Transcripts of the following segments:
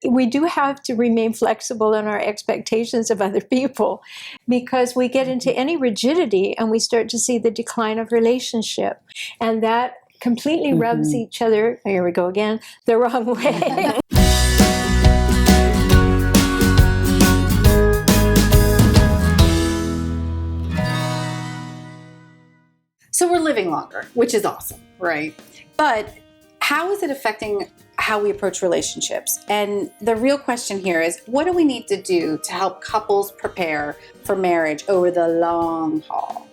we do have to remain flexible in our expectations of other people, because we get into any rigidity and we start to see the decline of relationship. And that completely rubs each other, here we go again, the wrong way. So we're living longer, which is awesome, right? But how is it affecting how we approach relationships? And the real question here is, what do we need to do to help couples prepare for marriage over the long haul?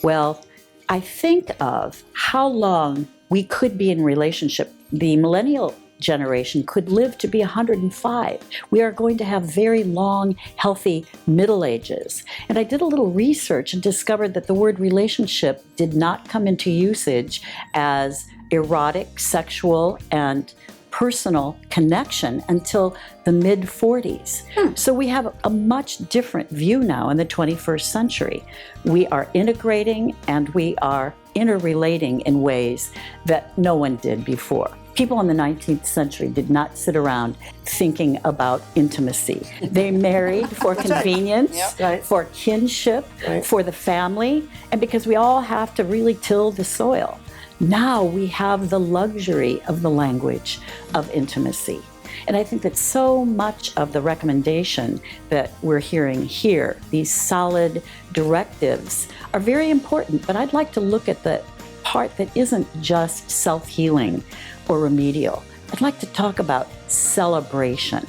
Well, I think of how long we could be in relationship. The millennial generation could live to be 105. We are going to have very long, healthy middle ages. And I did a little research and discovered that the word relationship did not come into usage as erotic, sexual, and personal connection until the mid-40s. So we have a much different view now in the 21st century. We are integrating and we are interrelating in ways that no one did before. People in the 19th century did not sit around thinking about intimacy. They married for convenience, for kinship, for the family, and because we all have to really till the soil. Now we have the luxury of the language of intimacy. And I think that so much of the recommendation that we're hearing here, these solid directives, are very important. But I'd like to look at the part that isn't just self-healing or remedial. I'd like to talk about celebration,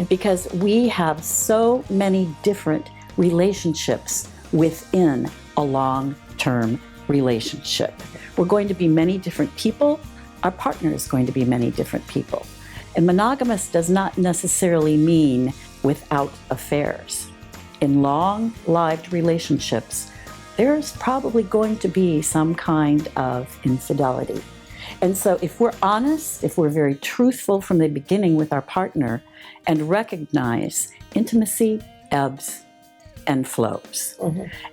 because we have so many different relationships within a long-term relationship. We're going to be many different people. Our partner is going to be many different people. And monogamous does not necessarily mean without affairs. In long-lived relationships, there's probably going to be some kind of infidelity. And so if we're honest, if we're very truthful from the beginning with our partner and recognize intimacy ebbs and flows.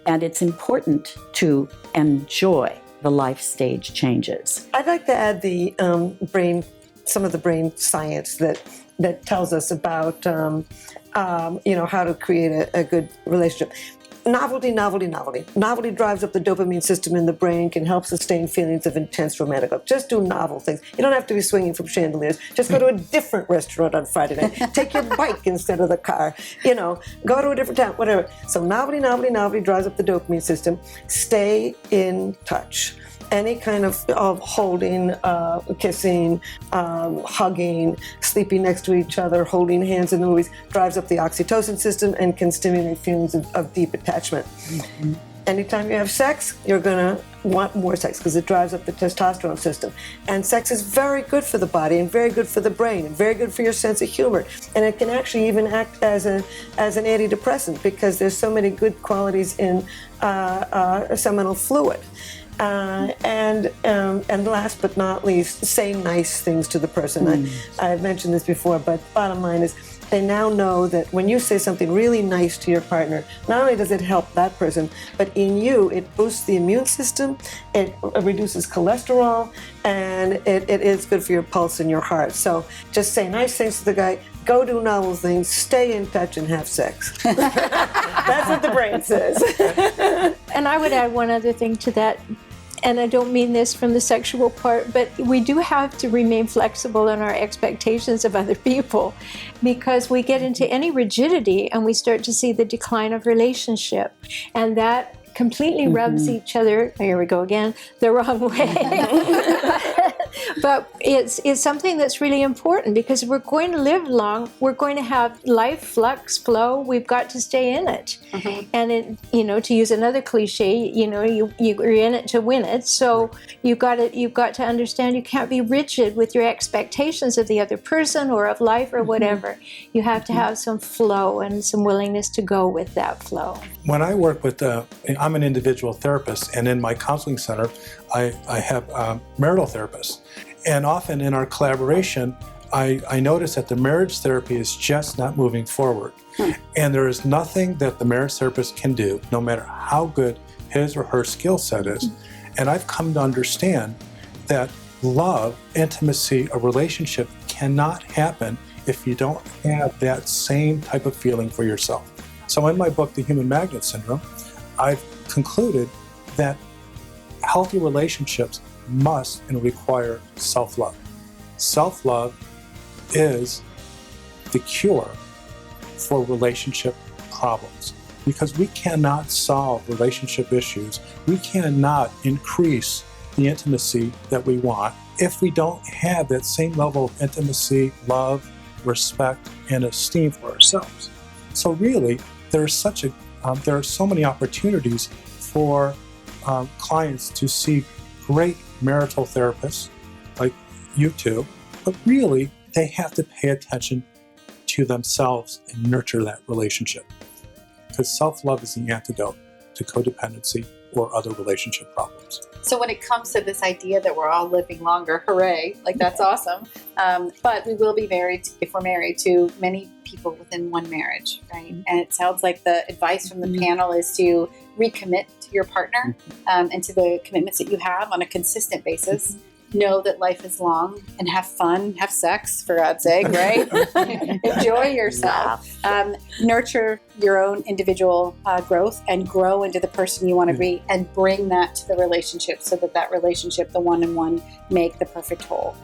And it's important to enjoy the life stage changes. I'd like to add the some of the brain science that tells us about how to create a good relationship. Novelty. Novelty drives up the dopamine system in the brain, can help sustain feelings of intense romantic love. Just do novel things. You don't have to be swinging from chandeliers. Just go to a different restaurant on Friday night. Take your bike instead of the car. Go to a different town, whatever. So novelty drives up the dopamine system. Stay in touch. Any kind of holding, kissing, hugging, sleeping next to each other, holding hands in the movies drives up the oxytocin system and can stimulate feelings of deep attachment. Anytime you have sex, you're going to want more sex because it drives up the testosterone system. And sex is very good for the body and very good for the brain and very good for your sense of humor. And it can actually even act as an antidepressant because there's so many good qualities in seminal fluid. And last but not least, say nice things to the person. I've mentioned this before, but bottom line is they now know that when you say something really nice to your partner, not only does it help that person, but in you, it boosts the immune system, it reduces cholesterol, and it is good for your pulse and your heart. So just say nice things to the guy, go do novel things, stay in touch, and have sex. That's what the brain says. And I would add one other thing to that, and I don't mean this from the sexual part, but we do have to remain flexible in our expectations of other people, because we get into any rigidity and we start to see the decline of relationship, and that completely rubs each other, here we go again, the wrong way. But it's something that's really important, because if we're going to live long, we're going to have life, flux, flow, we've got to stay in it. And to use another cliche, you're in it to win it. So you've got to understand you can't be rigid with your expectations of the other person or of life or whatever. You have to have some flow and some willingness to go with that flow. When I work with, I'm an individual therapist, and in my counseling center, I have marital therapists. And often in our collaboration, I notice that the marriage therapy is just not moving forward. And there is nothing that the marriage therapist can do, no matter how good his or her skill set is. And I've come to understand that love, intimacy, a relationship cannot happen if you don't have that same type of feeling for yourself. So in my book, The Human Magnet Syndrome, I've concluded that healthy relationships must and require self-love. Self-love is the cure for relationship problems, because we cannot solve relationship issues. We cannot increase the intimacy that we want if we don't have that same level of intimacy, love, respect, and esteem for ourselves. So really, there are so many opportunities for clients to see great marital therapists like you two, but really they have to pay attention to themselves and nurture that relationship, because self-love is the antidote to codependency or other relationship problems. So when it comes to this idea that we're all living longer, hooray, like that's awesome. But we will be married, if we're married, to many people within one marriage, right? And it sounds like the advice from the panel is to recommit to your partner and to the commitments that you have on a consistent basis. Know that life is long and have fun, have sex, for God's sake, right? Enjoy yourself. Nurture your own individual growth and grow into the person you want to be, and bring that to the relationship so that relationship, the one-on-one, make the perfect whole.